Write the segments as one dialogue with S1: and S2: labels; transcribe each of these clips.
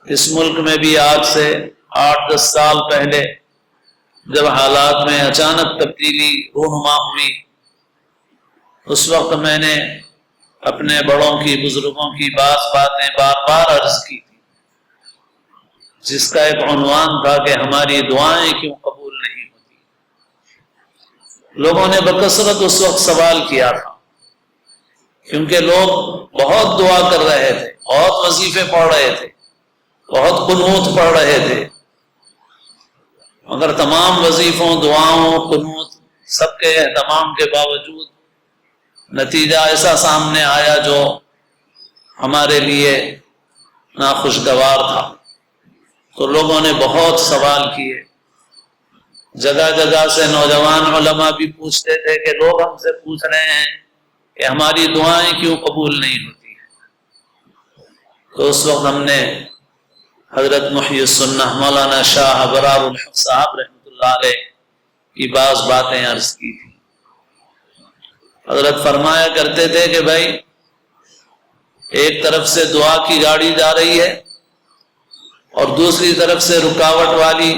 S1: اس ملک میں بھی آج سے 8-10 سال پہلے جب حالات میں اچانک تبدیلی رونما ہوئی، اس وقت میں نے اپنے بڑوں کی، بزرگوں کی باتیں بار بار عرض کی تھی، جس کا ایک عنوان تھا کہ ہماری دعائیں کیوں قبول نہیں ہوتی۔ لوگوں نے بکثرت اس وقت سوال کیا تھا، کیونکہ لوگ بہت دعا کر رہے تھے، بہت وظیفے پڑھ رہے تھے، بہت قنوت پڑھ رہے تھے، مگر تمام وظیفوں، دعاؤں، قنوت سب کے اہتمام کے باوجود نتیجہ ایسا سامنے آیا جو ہمارے لیے ناخوشگوار تھا۔ تو لوگوں نے بہت سوال کیے، جگہ جگہ سے نوجوان علماء بھی پوچھتے تھے کہ لوگ ہم سے پوچھ رہے ہیں کہ ہماری دعائیں کیوں قبول نہیں ہوتی ہیں۔ تو اس وقت ہم نے حضرت محی السنہ مولانا شاہ ابرار الحق صاحب رحمۃ اللہ علیہ کی بعض باتیں عرض کی تھی۔ حضرت فرمایا کرتے تھے کہ بھائی، ایک طرف سے دعا کی گاڑی جا رہی ہے اور دوسری طرف سے رکاوٹ والی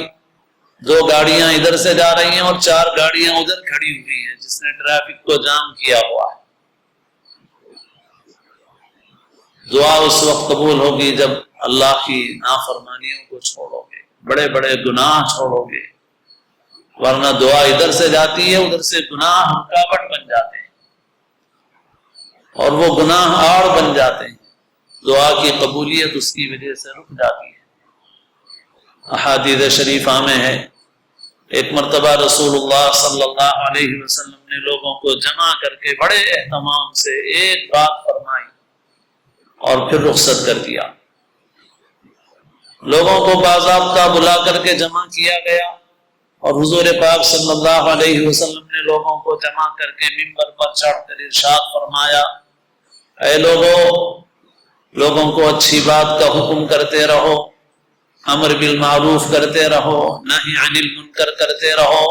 S1: 2 گاڑیاں ادھر سے جا رہی ہیں اور 4 گاڑیاں ادھر کھڑی ہوئی ہیں، جس نے ٹریفک کو جام کیا ہوا ہے۔ دعا اس وقت قبول ہوگی جب اللہ کی نافرمانیوں کو چھوڑو گے، بڑے بڑے گناہ چھوڑو گے، ورنہ دعا ادھر سے جاتی ہے، ادھر سے گناہ رکاوٹ بن جاتے ہیں اور وہ گناہ آڑ بن جاتے ہیں، دعا کی قبولیت اس کی وجہ سے رک جاتی ہے۔ احادیث شریفہ میں ہے، ایک مرتبہ رسول اللہ صلی اللہ علیہ وسلم نے لوگوں کو جمع کر کے بڑے اہتمام سے ایک بات فرمائی اور پھر رخصت کر دیا۔ لوگوں کو باضابطہ بلا کر کے جمع کیا گیا اور حضور پاک صلی اللہ علیہ وسلم نے لوگوں کو جمع کر کے منبر پر چڑھ کر ارشاد فرمایا، اے لوگوں کو اچھی بات کا حکم کرتے رہو، امر بالمعروف کرتے رہو، نہی عن المنکر کرتے رہو،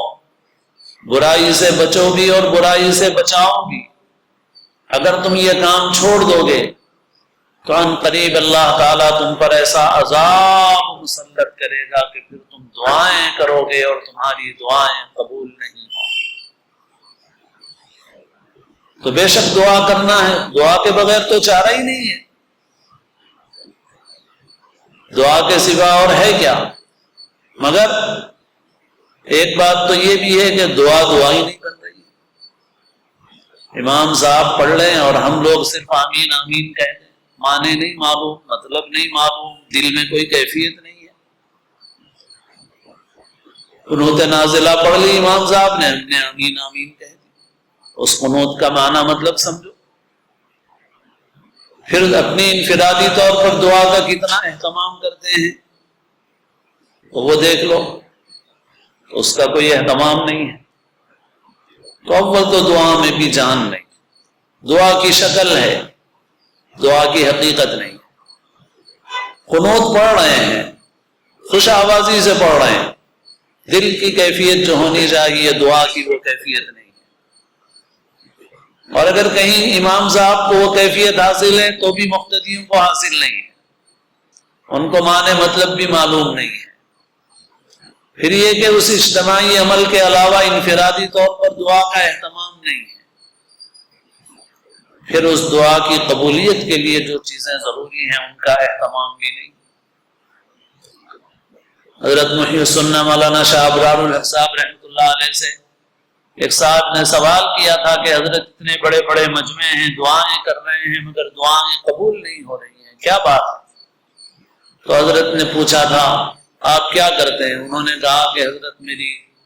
S1: برائی سے بچو بھی اور برائی سے بچاؤ بھی۔ اگر تم یہ کام چھوڑ دو گے تو ان قریب اللہ تعالیٰ تم پر ایسا عذاب مسلط کرے گا کہ پھر تم دعائیں کرو گے اور تمہاری دعائیں قبول نہیں ہوں گی۔ تو بے شک دعا کرنا ہے، دعا کے بغیر تو چارہ ہی نہیں ہے، دعا کے سوا اور ہے کیا؟ مگر ایک بات تو یہ بھی ہے کہ دعا ہی نہیں کر رہی۔ امام صاحب پڑھ لیں اور ہم لوگ صرف آمین آمین کہہ دیں، معنی نہیں معلوم، مطلب نہیں معلوم، دل میں کوئی کیفیت نہیں ہے۔ قنوت نازلہ پڑھ لی امام صاحب نے، ہم نے آمین آمین کہہ دی، اس قنوت کا معنی مطلب سمجھو۔ پھر اپنی انفرادی طور پر دعا کا کتنا اہتمام کرتے ہیں تو وہ دیکھ لو، اس کا کوئی اہتمام نہیں ہے۔ تو اول تو دعا میں بھی جان نہیں، دعا کی شکل ہے، دعا کی حقیقت نہیں۔ قنوت پڑھ رہے ہیں، خوش آوازی سے پڑھ رہے ہیں، دل کی کیفیت جو ہونی چاہیے دعا کی وہ کیفیت نہیں ہے۔ اور اگر کہیں امام صاحب کو وہ کیفیت حاصل ہے تو بھی مقتدیوں کو حاصل نہیں ہے، ان کو معنی مطلب بھی معلوم نہیں ہے۔ پھر یہ کہ اس اجتماعی عمل کے علاوہ انفرادی طور پر دعا کا اہتمام نہیں ہے، پھر اس دعا کی قبولیت کے لیے جو چیزیں ضروری ہیں ان کا اہتمام بھی نہیں۔ حضرت محی السنہ مولانا شاہ ابرار الحق صاحب رحمۃ اللہ علیہ سے ایک صاحب نے سوال کیا تھا کہ حضرت اتنے بڑے بڑے مجمع ہیں، دعائیں کر رہے ہیں مگر دعائیں قبول نہیں ہو رہی ہیں، کیا بات ہے؟ تو حضرت نے پوچھا تھا آپ کیا کرتے ہیں؟ انہوں نے کہا کہ حضرت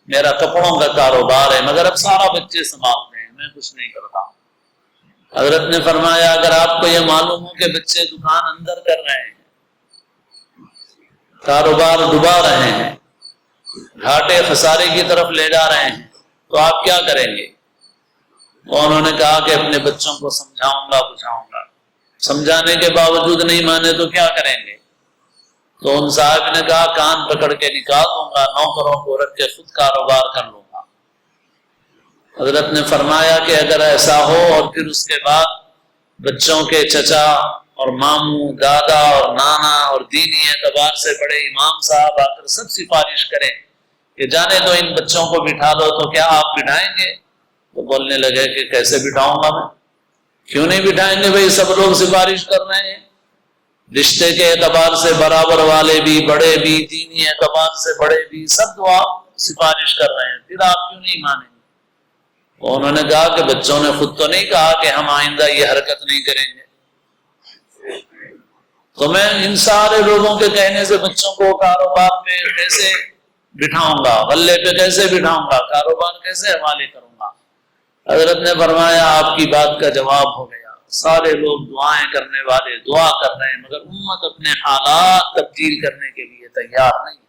S1: میرا کپڑوں کا کاروبار ہے مگر اب سارا بچے سنبھالتے ہیں، میں کچھ نہیں کرتا۔ حضرت نے فرمایا اگر آپ کو یہ معلوم ہو کہ بچے دکان اندر کر رہے ہیں، کاروبار ڈبا رہے ہیں، گھاٹے خسارے کی طرف لے جا رہے ہیں، تو آپ کیا کریں گے؟ تو انہوں نے کہا کہ اپنے بچوں کو سمجھاؤں گا بجھاؤں گا، سمجھانے کے باوجود نہیں مانے تو کیا کریں گے؟ تو ان صاحب نے کہا کان پکڑ کے نکال دوں گا، نوکروں کو رکھ کے خود کاروبار کر لوں گا۔ حضرت نے فرمایا کہ اگر ایسا ہو اور پھر اس کے بعد بچوں کے چچا اور ماموں، دادا اور نانا اور دینی اعتبار دربار سے بڑے امام صاحب آ کر سب سفارش کریں کہ جانے دو ان بچوں کو بٹھا دو، تو کیا آپ بٹھائیں گے؟ تو بولنے لگے کہ کیسے بٹھاؤں گا میں؟ کیوں نہیں بٹھائیں گے بھائی، سب لوگ سفارش کر رہے ہیں، رشتے کے اعتبار سے برابر والے بھی، بڑے بھی، دینی اعتبار سے بڑے بھی، سب دعا سفارش کر رہے ہیں، پھر آپ کیوں نہیں مانیں گے؟ تو انہوں نے کہا کہ بچوں نے خود تو نہیں کہا کہ ہم آئندہ یہ حرکت نہیں کریں گے، تو میں ان سارے لوگوں کے کہنے سے بچوں کو کاروبار پہ کیسے بٹھاؤں گا، غلے پہ کیسے بٹھاؤں گا، کاروبار کیسے حوالے کروں گا؟ حضرت نے فرمایا آپ کی بات کا جواب ہو گیا، سارے لوگ دعائیں کرنے والے دعا کر رہے ہیں، مگر امت اپنے حالات تبدیل کرنے کے لیے تیار نہیں۔